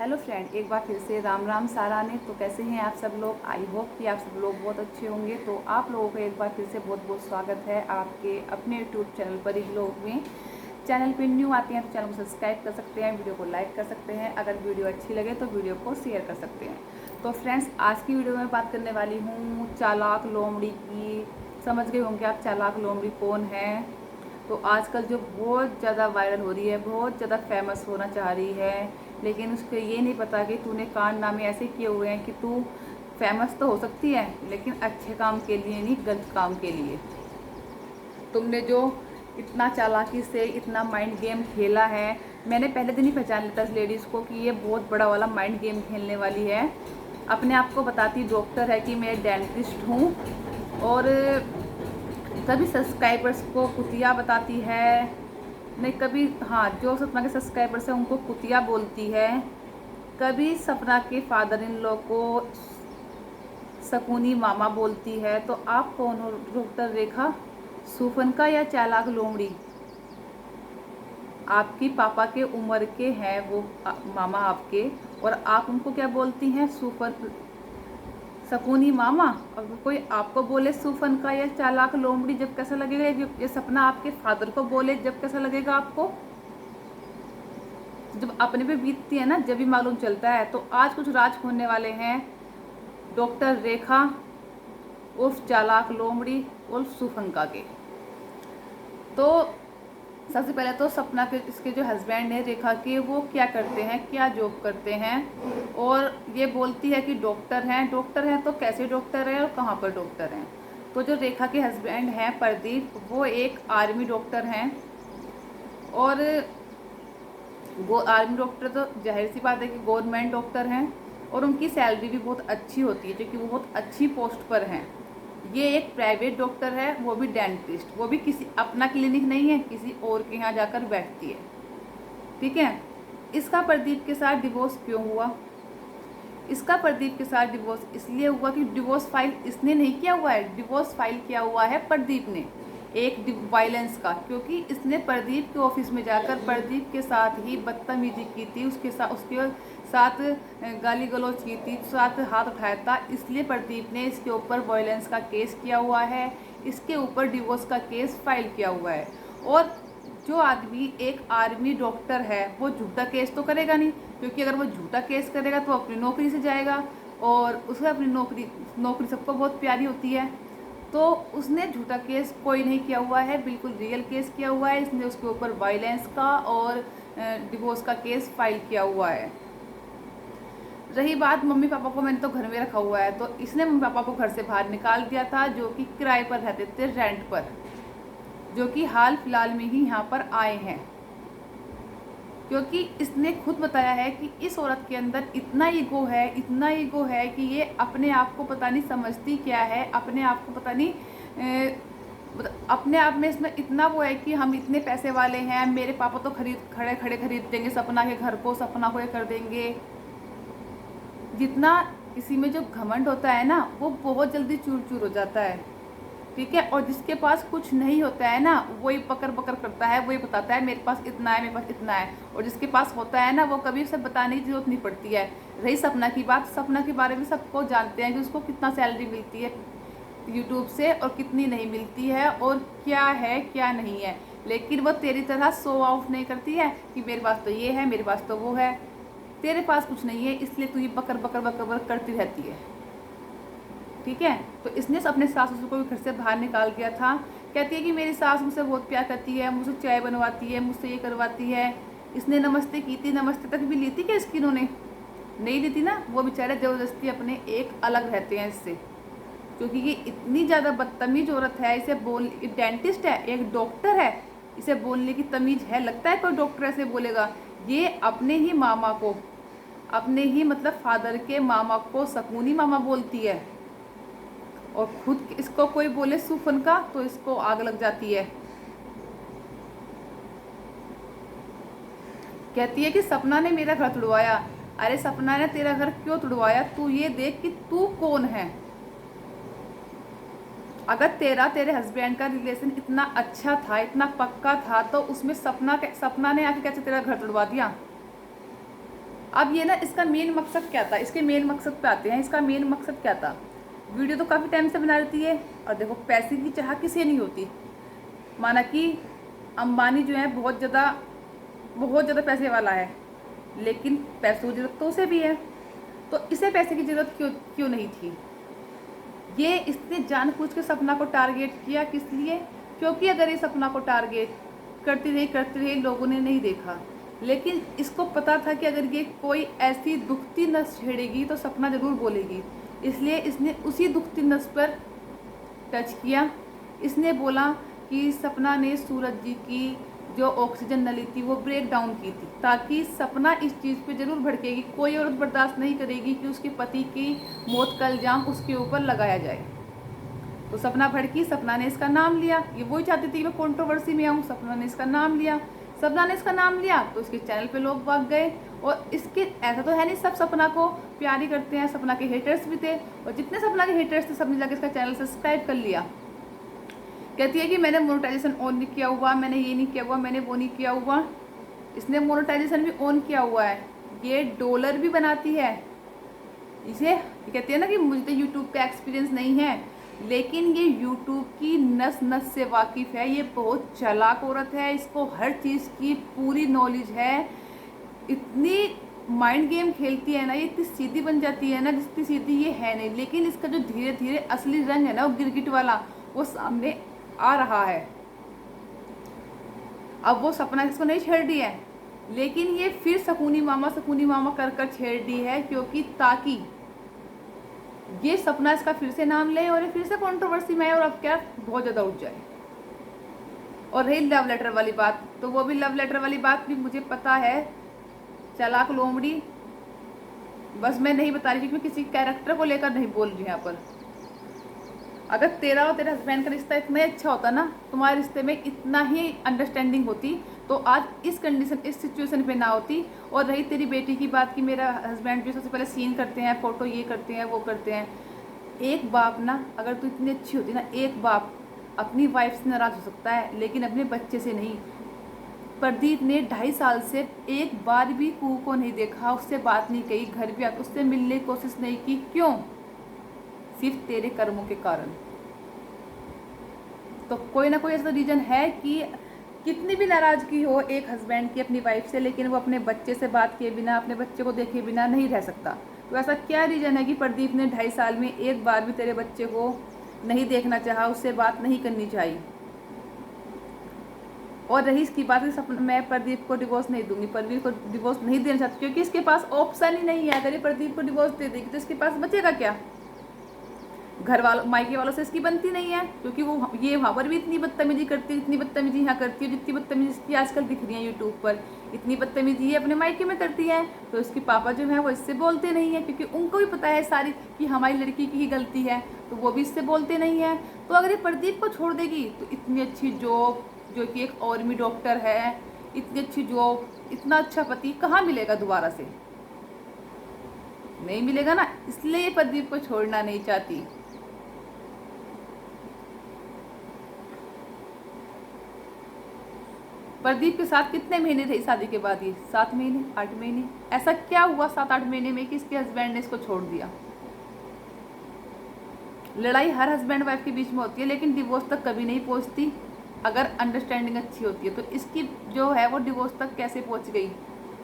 Hello friend, एक बार फिर से राम राम सारा ने। तो कैसे हैं आप सब लोग? आई होप कि आप सब लोग बहुत अच्छे होंगे। तो आप लोगों का एक बार फिर से बहुत बहुत स्वागत है आपके अपने यूट्यूब चैनल पर ही लोग में। चैनल पे न्यू आते हैं तो चैनल को सब्सक्राइब कर सकते हैं, वीडियो को लाइक कर सकते हैं, अगर वीडियो अच्छी लगे तो वीडियो को शेयर कर सकते हैं। तो फ्रेंड्स, आज की वीडियो में बात करने वाली हूँ चालाक लोमड़ी की। समझ गए होंगे आप चालाक लोमड़ी कौन है। तो आजकल जो बहुत ज़्यादा वायरल हो रही है, बहुत ज़्यादा फेमस होना चाह रही है, लेकिन उसको ये नहीं पता कि तूने कारनामे ऐसे किए हुए हैं कि तू फेमस तो हो सकती है लेकिन अच्छे काम के लिए नहीं, गलत काम के लिए। तुमने जो इतना चालाकी से इतना माइंड गेम खेला है, मैंने पहले दिन ही पहचान लिया था इस लेडीज़ को कि ये बहुत बड़ा वाला माइंड गेम खेलने वाली है। अपने आप को बताती डॉक्टर है कि मैं डेंटिस्ट हूँ, और कभी सब्सक्राइबर्स को कुतिया बताती है, नहीं कभी, हाँ, जो सपना के सब्सक्राइबर्स हैं उनको कुतिया बोलती है, कभी सपना के फादर इन लॉ को शकुनी मामा बोलती है। तो आप कौन हो डॉक्टर रेखा? सूफन या चालाक लोमड़ी? आपकी पापा के उम्र के हैं वो मामा आपके, और आप उनको क्या बोलती हैं? सूफन शकुनी मामा। अगर कोई आपको बोले सूफन या चालाक लोमड़ी, जब कैसा लगेगा? ये सपना आपके फादर को बोले जब कैसा लगेगा आपको? जब अपने पे बीतती है ना, जब भी मालूम चलता है। तो आज कुछ राज होने वाले हैं डॉक्टर रेखा उर्फ चालाक लोमड़ी उर्फ सुफंका के। तो सबसे पहले तो सपना के इसके जो हस्बैंड है रेखा के, वो क्या करते हैं, क्या जॉब करते हैं। और ये बोलती है कि डॉक्टर हैं तो कैसे डॉक्टर हैं और कहाँ पर डॉक्टर हैं। तो जो रेखा के हस्बैंड हैं प्रदीप, वो एक आर्मी डॉक्टर हैं। और वो आर्मी डॉक्टर तो जाहिर सी बात है कि गवर्नमेंट डॉक्टर हैं, और उनकी सैलरी भी बहुत अच्छी होती है क्योंकि वो बहुत अच्छी पोस्ट पर हैं। ये एक प्राइवेट डॉक्टर है, वो भी डेंटिस्ट, वो भी किसी अपना क्लिनिक नहीं है, किसी और के यहाँ जाकर बैठती है। ठीक है। इसका प्रदीप के साथ डिवोर्स क्यों हुआ? इसका प्रदीप के साथ डिवोर्स इसलिए हुआ कि डिवोर्स फाइल इसने नहीं किया हुआ है, डिवोर्स फाइल किया हुआ है प्रदीप ने, एक वायलेंस का। क्योंकि इसने प्रदीप के ऑफिस में जाकर प्रदीप के साथ ही बदतमीजी की थी, उसके साथ गाली गलौज की थी, साथ हाथ उठाया था, इसलिए प्रदीप ने इसके ऊपर वायलेंस का केस किया हुआ है, इसके ऊपर डिवोर्स का केस फाइल किया हुआ है। और जो आदमी एक आर्मी डॉक्टर है वो झूठा केस तो करेगा नहीं, क्योंकि अगर वो झूठा केस करेगा तो अपनी नौकरी से जाएगा, और उसे अपनी नौकरी सबको बहुत प्यारी होती है। तो उसने झूठा केस कोई नहीं किया हुआ है, बिल्कुल रियल केस किया हुआ है। इसने उसके ऊपर वायलेंस का और डिवोर्स का केस फाइल किया हुआ है। रही बात मम्मी पापा को, मैंने तो घर में रखा हुआ है, तो इसने मम्मी पापा को घर से बाहर निकाल दिया था, जो कि किराए पर रहते थे, रेंट पर, जो कि हाल फिलहाल में ही यहाँ पर आए हैं। क्योंकि इसने खुद बताया है कि इस औरत के अंदर इतना ईगो है, इतना ईगो है कि ये अपने आप को पता नहीं समझती क्या है, अपने आप को पता नहीं अपने आप में इसमें इतना वो है कि हम इतने पैसे वाले हैं, मेरे पापा तो खड़े खड़े खरीद देंगे सपना के घर को, सपना को ये कर देंगे। जितना किसी में जो घमंड होता है ना, वो बहुत जल्दी चूर चूर हो जाता है। ठीक है। और जिसके पास कुछ नहीं होता है ना, वही पकड़ पकड़ करता है, वही बताता है मेरे पास इतना है, मेरे पास इतना है। और जिसके पास होता है ना, वो कभी उसे बताने की जरूरत नहीं पड़ती है। रही सपना की बात, सपना के बारे में सबको जानते हैं कि उसको कितना सैलरी मिलती है यूट्यूब से और कितनी नहीं मिलती है, और क्या है क्या नहीं है। लेकिन वो तेरी तरह शो ऑफ नहीं करती है कि मेरे पास तो ये है, मेरे पास तो वो है। तेरे पास कुछ नहीं है, इसलिए तू ये बकर बकर बकर बकर करती रहती है। ठीक है। तो इसने अपने सास ससुर को भी घर से बाहर निकाल दिया था। कहती है कि मेरी सास मुझसे बहुत प्यार करती है, मुझसे चाय बनवाती है, मुझसे ये करवाती है। इसने नमस्ते की थी, नमस्ते तक भी ली थी क्या इसकी? इन्होंने नहीं ली थी ना। वो बेचारे ज़बरदस्ती अपने एक अलग रहते हैं इससे, क्योंकि ये इतनी ज़्यादा बदतमीज औरत है। इसे बोल, डेंटिस्ट है, एक डॉक्टर है, इसे बोलने की तमीज़ है? लगता है कोई डॉक्टर ऐसे बोलेगा? ये अपने ही मामा को, अपने ही मतलब फादर के मामा को शकुनी मामा बोलती है, और खुद इसको कोई बोले सूफन का तो इसको आग लग जाती है। कहती है कि सपना ने मेरा घर तुड़वाया। अरे सपना ने तेरा घर क्यों तुड़वाया? तू ये देख कि तू कौन है। अगर तेरे हस्बैंड का रिलेशन इतना अच्छा था, इतना पक्का था, तो उसमें सपना ने आके कैसे तेरा घर तुड़वा दिया? अब ये ना इसका मेन मकसद क्या था, इसके मेन मकसद पे आते हैं। इसका मेन मकसद क्या था, वीडियो तो काफ़ी टाइम से बना रहती है और देखो पैसे की चाह किसे नहीं होती। माना कि अंबानी जो है बहुत ज़्यादा पैसे वाला है, लेकिन पैसों की जरूरत तो उसे भी है, तो इसे पैसे की ज़रूरत क्यों नहीं थी। ये इसने जानबूझ के सपना को टारगेट किया, किस लिए, क्योंकि अगर ये सपना को टारगेट करती रही लोगों ने नहीं देखा, लेकिन इसको पता था कि अगर ये कोई ऐसी दुखती नस छेड़ेगी तो सपना ज़रूर बोलेगी, इसलिए इसने उसी दुखती नस पर टच किया। इसने बोला कि सपना ने सूरज जी की जो ऑक्सीजन नली थी वो ब्रेक डाउन की थी, ताकि सपना इस चीज़ पे ज़रूर भड़केगी। कोई औरत बर्दाश्त नहीं करेगी कि उसके पति की मौत का इल्ज़ाम उसके ऊपर लगाया जाए। तो सपना भड़की, सपना ने इसका नाम लिया। ये वही चाहती थी कि मैं कंट्रोवर्सी में आऊँ, सपना ने इसका नाम लिया। सपना ने इसका नाम लिया तो इसके चैनल पे लोग भाग गए। और इसके ऐसा तो है नहीं सब सपना को प्यार ही करते हैं, सपना के हेटर्स भी थे, और जितने सपना के हेटर्स थे सबने जाकर इसका चैनल सब्सक्राइब कर लिया। कहती है कि मैंने मोनेटाइजेशन ऑन नहीं किया हुआ, मैंने ये नहीं किया हुआ, मैंने वो नहीं किया हुआ। इसने मोनेटाइजेशन भी ऑन किया हुआ है, ये डॉलर भी बनाती है। इसे कहती है ना कि मुझे तो यूट्यूब का एक्सपीरियंस नहीं है, लेकिन ये यूट्यूब की नस नस से वाकिफ़ है। ये बहुत चालाक औरत है, इसको हर चीज़ की पूरी नॉलेज है। इतनी माइंड गेम खेलती है ना, ये इतनी सीधी बन जाती है ना, जितनी सीधी ये है नहीं। लेकिन इसका जो धीरे धीरे असली रंग है ना, वो गिरगिट वाला, वो सामने आ रहा है। अब वो सपना इसको नहीं छेड़ दी है, लेकिन ये फिर सकूनी मामा कर छेड़ दी है, क्योंकि ताकि ये सपना इसका फिर से नाम ले और ये फिर से कंट्रोवर्सी में आए और अब क्या बहुत ज़्यादा उठ जाए। और रही लव लेटर वाली बात, तो वो भी लव लेटर वाली बात भी मुझे पता है। चालाक लोमड़ी, बस मैं नहीं बता रही, क्योंकि मैं किसी कैरेक्टर को लेकर नहीं बोल रही यहाँ पर। अगर तेरा और तेरे हस्बैंड का रिश्ता इतना ही अच्छा होता ना, तुम्हारे रिश्ते में इतना ही अंडरस्टैंडिंग होती, तो आज इस कंडीशन, इस सिचुएशन पे ना होती। और रही तेरी बेटी की बात कि मेरा हस्बैंड जो सबसे पहले सीन करते हैं, फ़ोटो ये करते हैं, वो करते हैं। एक बाप ना, अगर तू इतनी अच्छी होती ना, एक बाप अपनी वाइफ से नाराज़ हो सकता है, लेकिन अपने बच्चे से नहीं। प्रदीप ने 2.5 साल से एक बार भी कुहू को नहीं देखा, उससे बात नहीं कही, घर भी आकर उससे मिलने की कोशिश नहीं की। क्यों? सिर्फ तेरे कर्मों के कारण। तो कोई ना कोई ऐसा रीज़न है कि कितनी भी नाराज़गी हो एक हस्बैंड की अपनी वाइफ से, लेकिन वो अपने बच्चे से बात किए बिना, अपने बच्चे को देखे बिना नहीं रह सकता। तो ऐसा क्या रीज़न है कि प्रदीप ने 2.5 साल में एक बार भी तेरे बच्चे को नहीं देखना चाहा, उससे बात नहीं करनी चाहिए। और रही इसकी बात, मैं प्रदीप को डिवोर्स नहीं दूंगी, प्रदीप को डिवोर्स नहीं देना चाहती, क्योंकि इसके पास ऑप्शन ही नहीं है। अगर ये प्रदीप को डिवोर्स दे देगी तो इसके पास बचेगा क्या? घर वालों, मायके वालों से इसकी बनती नहीं है, क्योंकि वो ये वहाँ पर भी इतनी बदतमीजी करती है, इतनी बदतमीजी यहाँ करती है, जितनी बदतमीजी इसकी आजकल दिख रही है यूट्यूब पर, इतनी बदतमीजी ये अपने मायके में करती है। तो इसके पापा जो है वो इससे बोलते नहीं है, क्योंकि उनको भी पता है सारी कि हमारी लड़की की ही गलती है, तो वो भी इससे बोलते नहीं है। तो अगर ये प्रदीप को छोड़ देगी तो इतनी अच्छी जॉब, जो कि एक आर्मी डॉक्टर है, इतनी अच्छी जॉब, इतना अच्छा पति कहाँ मिलेगा दोबारा से? नहीं मिलेगा ना, इसलिए ये प्रदीप को छोड़ना नहीं चाहती। प्रदीप के साथ कितने महीने रही शादी के बाद? ये 7 महीने, 8 महीने। ऐसा क्या हुआ 7-8 महीने में कि इसके हस्बैंड ने इसको छोड़ दिया? लड़ाई हर हस्बैंड वाइफ के बीच में होती है, लेकिन डिवोर्स तक कभी नहीं पहुंचती अगर अंडरस्टैंडिंग अच्छी होती है। तो इसकी जो है वो डिवोर्स तक कैसे पहुंच गई,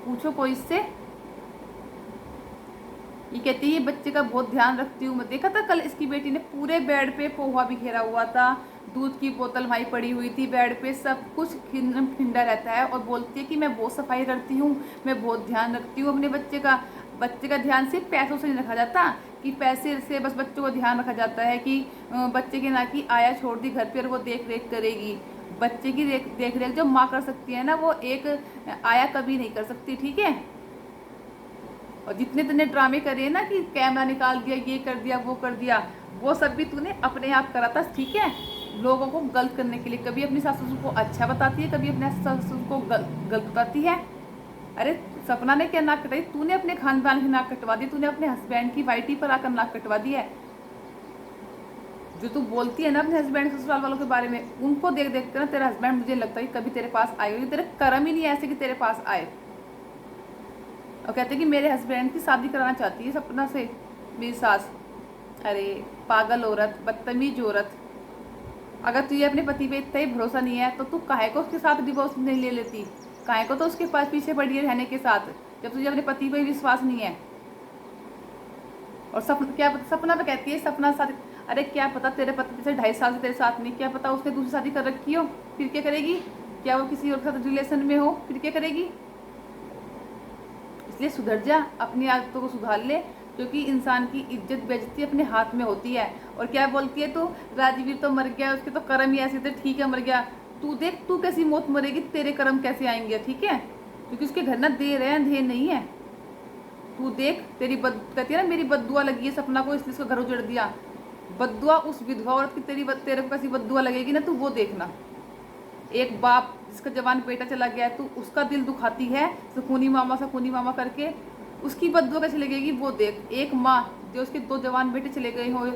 पूछो कोई इससे। ये कहती है बच्चे का बहुत ध्यान रखती हूँ मैं। देखा था कल इसकी बेटी ने पूरे बेड पे पोहा बिखेरा हुआ था, दूध की बोतल वहीं पड़ी हुई थी बेड पे, सब कुछ खिंडा रहता है, और बोलती है कि मैं बहुत सफाई करती हूँ, मैं बहुत ध्यान रखती हूँ अपने बच्चे का। बच्चे का ध्यान सिर्फ पैसों से नहीं रखा जाता कि पैसे से बस बच्चों को ध्यान रखा जाता है कि बच्चे के ना कि आया छोड़ दी घर पे और वो देख रेख करेगी। बच्चे की देख रेख जो माँ कर सकती है ना, वो एक आया कभी नहीं कर सकती, ठीक है। और जितने तूने ड्रामे करे ना कि कैमरा निकाल दिया, ये कर दिया, वो कर दिया, वो सब भी तूने अपने आप करा था, ठीक है, लोगों को गलत करने के लिए। कभी अपनी सास ससुर को अच्छा बताती है, कभी अपने सास ससुर को गलत बताती है। अरे सपना ने क्या नाक कटाई? तूने अपने खानदान की नाक कटवा दी, तूने अपने हस्बैंड की वाइटी पर आकर नाक कटवा दी है। जो तू बोलती है ना अपने हस्बैंड ससुराल वालों के बारे में, उनको देख देख कर ना तेरा हस्बैंड मुझे लगता है कि कभी तेरे पास आएगा। तेरे कर्म ही नहीं ऐसे कि तेरे पास आए। और कहते हैं कि मेरे हस्बैंड की शादी कराना चाहती है सपना से मेरी सास। अरे पागल औरत, बदतमीज औरत, अगर तुझे अपने पति पे इतना ही भरोसा नहीं है तो तू काहे को उसके साथ डिवोर्स नहीं ले लेती? काहे को तो उसके पास पीछे पड़ी है रहने के साथ, जब तुझे अपने पति पे विश्वास नहीं है? और क्या पता, सपना पे कहती है सपना शादी। अरे क्या पता तेरे पति से 2.5 साल से तेरे साथ नहीं, क्या पता उसने दूसरी शादी कर रखी हो, फिर क्या करेगी? क्या वो किसी और के साथ रिलेशन में हो, फिर क्या करेगी? इसलिए सुधर जा, अपनी आदतों को सुधार ले, क्योंकि इंसान की इज्जत बेइज्जती अपने हाथ में होती है। और क्या बोलती है तू, राजवीर तो मर गया, उसके तो कर्म ही ऐसे थे, ठीक है मर गया। तू देख तू कैसी मौत मरेगी, तेरे कर्म कैसे आएंगे, ठीक है? क्योंकि उसके घर ना दे रहे हैं, अंधेर नहीं है। तू देख, तेरी कहती है ना मेरी बददुआ लगी है सपना को, इसलिए उसका घर उजड़ दिया। बददुआ उस विधवा औरत की तेरे को कैसी बददुआ लगेगी ना, तू वो देखना। एक बाप जिसका जवान बेटा चला गया है, तू उसका दिल दुखाती है सुकूनी मामा करके, उसकी बददुआ कैसे लगेगी वो देख। एक माँ जो उसके 2 जवान बेटे चले गए हो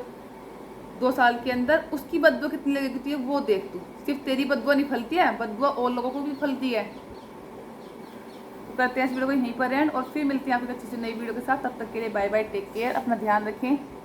2 साल के अंदर, उसकी बददुआ कितनी लगती है वो देख तू। सिर्फ तेरी बददुआ नहीं फलती है, बददुआ और लोगों को भी फलती है। तो करते हैं इस वीडियो को यहीं पर एंड, और फिर मिलते हैं आपको अच्छी से नई वीडियो के साथ। तब तक के लिए बाय बाय, टेक केयर, अपना ध्यान रखें।